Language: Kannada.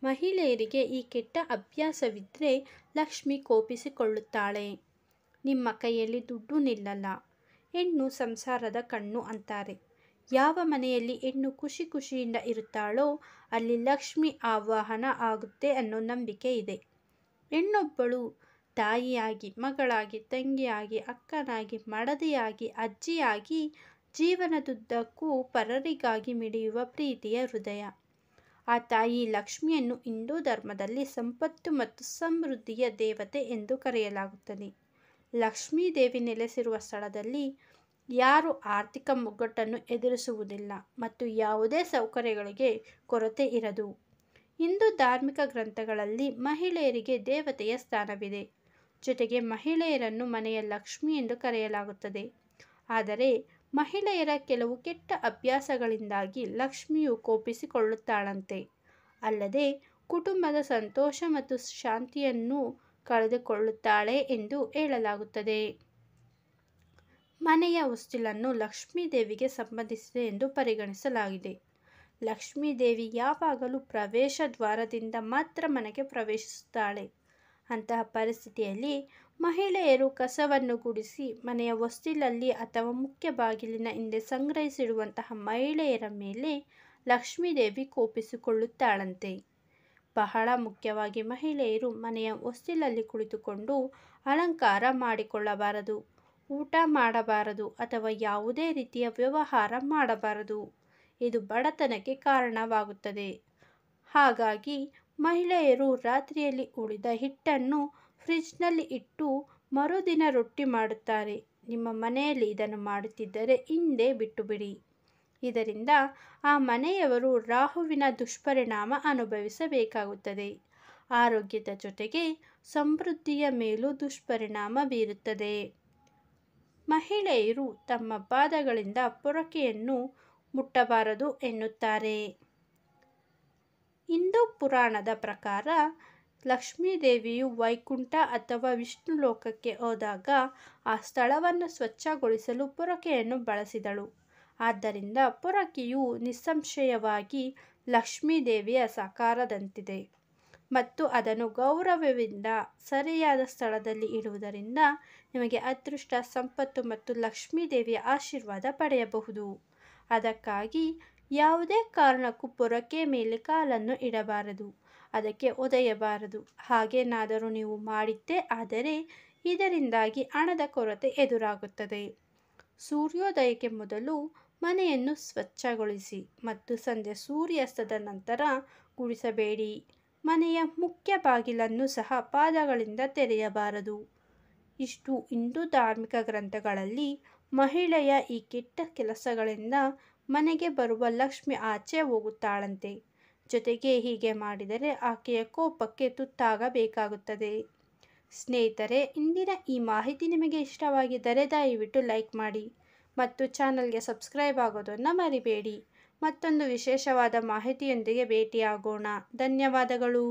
ಮಹಿಳೆಯರಿಗೆ ಈ ಕೆಟ್ಟ ಅಭ್ಯಾಸವಿದ್ದರೆ ಲಕ್ಷ್ಮಿ ಕೋಪಿಸಿಕೊಳ್ಳುತ್ತಾಳೆ. ನಿಮ್ಮ ಕೈಯಲ್ಲಿ ದುಡ್ಡು ನಿಲ್ಲಲ್ಲ. ಹೆಣ್ಣು ಸಂಸಾರದ ಕಣ್ಣು ಅಂತಾರೆ. ಯಾವ ಮನೆಯಲ್ಲಿ ಹೆಣ್ಣು ಖುಷಿ ಖುಷಿಯಿಂದ ಇರುತ್ತಾಳೋ ಅಲ್ಲಿ ಲಕ್ಷ್ಮಿ ಆವಾಹನ ಆಗುತ್ತೆ ಅನ್ನೋ ನಂಬಿಕೆ ಇದೆ. ಹೆಣ್ಣೊಬ್ಬಳು ತಾಯಿಯಾಗಿ, ಮಗಳಾಗಿ, ತಂಗಿಯಾಗಿ, ಅಕ್ಕನಾಗಿ, ಮಡದಿಯಾಗಿ, ಅಜ್ಜಿಯಾಗಿ ಜೀವನದುದ್ದಕ್ಕೂ ಪರರಿಗಾಗಿ ಮಿಡಿಯುವ ಪ್ರೀತಿಯ ಹೃದಯ. ಆ ತಾಯಿ ಲಕ್ಷ್ಮಿಯನ್ನು ಹಿಂದೂ ಧರ್ಮದಲ್ಲಿ ಸಂಪತ್ತು ಮತ್ತು ಸಮೃದ್ಧಿಯ ದೇವತೆ ಎಂದು ಕರೆಯಲಾಗುತ್ತದೆ. ಲಕ್ಷ್ಮೀ ದೇವಿ ನೆಲೆಸಿರುವ ಸ್ಥಳದಲ್ಲಿ ಯಾರೂ ಆರ್ಥಿಕ ಮುಗ್ಗಟ್ಟನ್ನು ಎದುರಿಸುವುದಿಲ್ಲ ಮತ್ತು ಯಾವುದೇ ಸೌಕರ್ಯಗಳಿಗೆ ಕೊರತೆ ಇರದು. ಹಿಂದೂ ಧಾರ್ಮಿಕ ಗ್ರಂಥಗಳಲ್ಲಿ ಮಹಿಳೆಯರಿಗೆ ದೇವತೆಯ ಸ್ಥಾನವಿದೆ. ಜೊತೆಗೆ ಮಹಿಳೆಯರನ್ನು ಮನೆಯ ಲಕ್ಷ್ಮಿ ಎಂದು ಕರೆಯಲಾಗುತ್ತದೆ. ಆದರೆ ಮಹಿಳೆಯರ ಕೆಲವು ಕೆಟ್ಟ ಅಭ್ಯಾಸಗಳಿಂದಾಗಿ ಲಕ್ಷ್ಮಿಯು ಕೋಪಿಸಿಕೊಳ್ಳುತ್ತಾಳಂತೆ. ಅಲ್ಲದೆ ಕುಟುಂಬದ ಸಂತೋಷ ಮತ್ತು ಶಾಂತಿಯನ್ನು ಕಳೆದುಕೊಳ್ಳುತ್ತಾಳೆ ಎಂದು ಹೇಳಲಾಗುತ್ತದೆ. ಮನೆಯ ಹೊಸ್ತಿಲನ್ನು ಲಕ್ಷ್ಮೀ ದೇವಿಗೆ ಸಂಬಂಧಿಸಿದೆ ಎಂದು ಪರಿಗಣಿಸಲಾಗಿದೆ. ಲಕ್ಷ್ಮೀ ದೇವಿ ಯಾವಾಗಲೂ ಪ್ರವೇಶ ದ್ವಾರದಿಂದ ಮಾತ್ರ ಮನೆಗೆ ಪ್ರವೇಶಿಸುತ್ತಾಳೆ. ಅಂತಹ ಪರಿಸ್ಥಿತಿಯಲ್ಲಿ ಮಹಿಳೆಯರು ಕಸವನ್ನು ಗುಡಿಸಿ ಮನೆಯ ಹೊಸ್ತಿಲಲ್ಲಿ ಅಥವಾ ಮುಖ್ಯ ಬಾಗಿಲಿನ ಹಿಂದೆ ಸಂಗ್ರಹಿಸಿಡುವಂತಹ ಮಹಿಳೆಯರ ಮೇಲೆ ಲಕ್ಷ್ಮೀ ದೇವಿ ಕೋಪಿಸಿಕೊಳ್ಳುತ್ತಾಳಂತೆ. ಬಹಳ ಮುಖ್ಯವಾಗಿ ಮಹಿಳೆಯರು ಮನೆಯ ಹೊಸ್ತಿಲಲ್ಲಿ ಕುಳಿತುಕೊಂಡು ಅಲಂಕಾರ ಮಾಡಿಕೊಳ್ಳಬಾರದು, ಊಟ ಮಾಡಬಾರದು ಅಥವಾ ಯಾವುದೇ ರೀತಿಯ ವ್ಯವಹಾರ ಮಾಡಬಾರದು. ಇದು ಬಡತನಕ್ಕೆ ಕಾರಣವಾಗುತ್ತದೆ. ಹಾಗಾಗಿ ಮಹಿಳೆಯರು ರಾತ್ರಿಯಲ್ಲಿ ಉಳಿದ ಹಿಟ್ಟನ್ನು ಫ್ರಿಜ್ನಲ್ಲಿ ಇಟ್ಟು ಮರುದಿನ ರೊಟ್ಟಿ ಮಾಡುತ್ತಾರೆ. ನಿಮ್ಮ ಮನೆಯಲ್ಲಿ ಇದನ್ನು ಮಾಡುತ್ತಿದ್ದರೆ ಹಿಂದೆ ಬಿಟ್ಟುಬಿಡಿ. ಇದರಿಂದ ಆ ಮನೆಯವರು ರಾಹುವಿನ ದುಷ್ಪರಿಣಾಮ ಅನುಭವಿಸಬೇಕಾಗುತ್ತದೆ. ಆರೋಗ್ಯದ ಜೊತೆಗೆ ಸಮೃದ್ಧಿಯ ಮೇಲೂ ದುಷ್ಪರಿಣಾಮ ಬೀರುತ್ತದೆ. ಮಹಿಳೆಯರು ತಮ್ಮ ಪಾದಗಳಿಂದ ಪೊರಕೆಯನ್ನು ಮುಟ್ಟಬಾರದು ಎನ್ನುತ್ತಾರೆ. ಹಿಂದೂ ಪುರಾಣದ ಪ್ರಕಾರ ಲಕ್ಷ್ಮೀದೇವಿಯು ವೈಕುಂಠ ಅಥವಾ ವಿಷ್ಣು ಲೋಕಕ್ಕೆ ಹೋದಾಗ ಆ ಸ್ಥಳವನ್ನು ಸ್ವಚ್ಛಗೊಳಿಸಲು ಪೊರಕೆಯನ್ನು ಬಳಸಿದಳು. ಆದ್ದರಿಂದ ಪೊರಕೆಯು ನಿಸ್ಸಂಶಯವಾಗಿ ಲಕ್ಷ್ಮೀದೇವಿಯ ಸಾಕಾರದಂತಿದೆ ಮತ್ತು ಅದನ್ನು ಗೌರವದಿಂದ ಸರಿಯಾದ ಸ್ಥಳದಲ್ಲಿ ಇಡುವುದರಿಂದ ನಿಮಗೆ ಅದೃಷ್ಟ, ಸಂಪತ್ತು ಮತ್ತು ಲಕ್ಷ್ಮೀದೇವಿಯ ಆಶೀರ್ವಾದ ಪಡೆಯಬಹುದು. ಅದಕ್ಕಾಗಿ ಯಾವುದೇ ಕಾರಣಕ್ಕೂ ಪೊರಕೆ ಮೇಲೆ ಕಾಲನ್ನು ಇಡಬಾರದು, ಅದಕ್ಕೆ ಒದೆಯಬಾರದು. ಹಾಗೇನಾದರೂ ನೀವು ಮಾಡಿದ್ದೇ ಆದರೆ ಇದರಿಂದಾಗಿ ಹಣದ ಕೊರತೆ ಎದುರಾಗುತ್ತದೆ. ಸೂರ್ಯೋದಯಕ್ಕೆ ಮೊದಲು ಮನೆಯನ್ನು ಸ್ವಚ್ಛಗೊಳಿಸಿ ಮತ್ತು ಸಂಜೆ ಸೂರ್ಯಾಸ್ತದ ನಂತರ ಗುಡಿಸಬೇಡಿ. ಮನೆಯ ಮುಖ್ಯ ಬಾಗಿಲನ್ನು ಸಹ ಪಾದಗಳಿಂದ ತೆರೆಯಬಾರದು. ಇಷ್ಟು ಹಿಂದೂ ಧಾರ್ಮಿಕ ಗ್ರಂಥಗಳಲ್ಲಿ ಮಹಿಳೆಯ ಈ ಕೆಟ್ಟ ಕೆಲಸಗಳಿಂದ ಮನೆಗೆ ಬರುವ ಲಕ್ಷ್ಮಿ ಆಚೆ ಹೋಗುತ್ತಾಳಂತೆ. ಜೊತೆಗೆ ಹೀಗೆ ಮಾಡಿದರೆ ಆಕೆಯ ಕೋಪಕ್ಕೆ ತುತ್ತಾಗಬೇಕಾಗುತ್ತದೆ. ಸ್ನೇಹಿತರೆ, ಇಂದಿನ ಈ ಮಾಹಿತಿ ನಿಮಗೆ ಇಷ್ಟವಾಗಿದ್ದರೆ ದಯವಿಟ್ಟು ಲೈಕ್ ಮಾಡಿ ಮತ್ತು ಚಾನಲ್ಗೆ ಸಬ್ಸ್ಕ್ರೈಬ್ ಆಗೋದನ್ನು ಮರಿಬೇಡಿ. ಮತ್ತೊಂದು ವಿಶೇಷವಾದ ಮಾಹಿತಿಯೊಂದಿಗೆ ಭೇಟಿಯಾಗೋಣ. ಧನ್ಯವಾದಗಳು.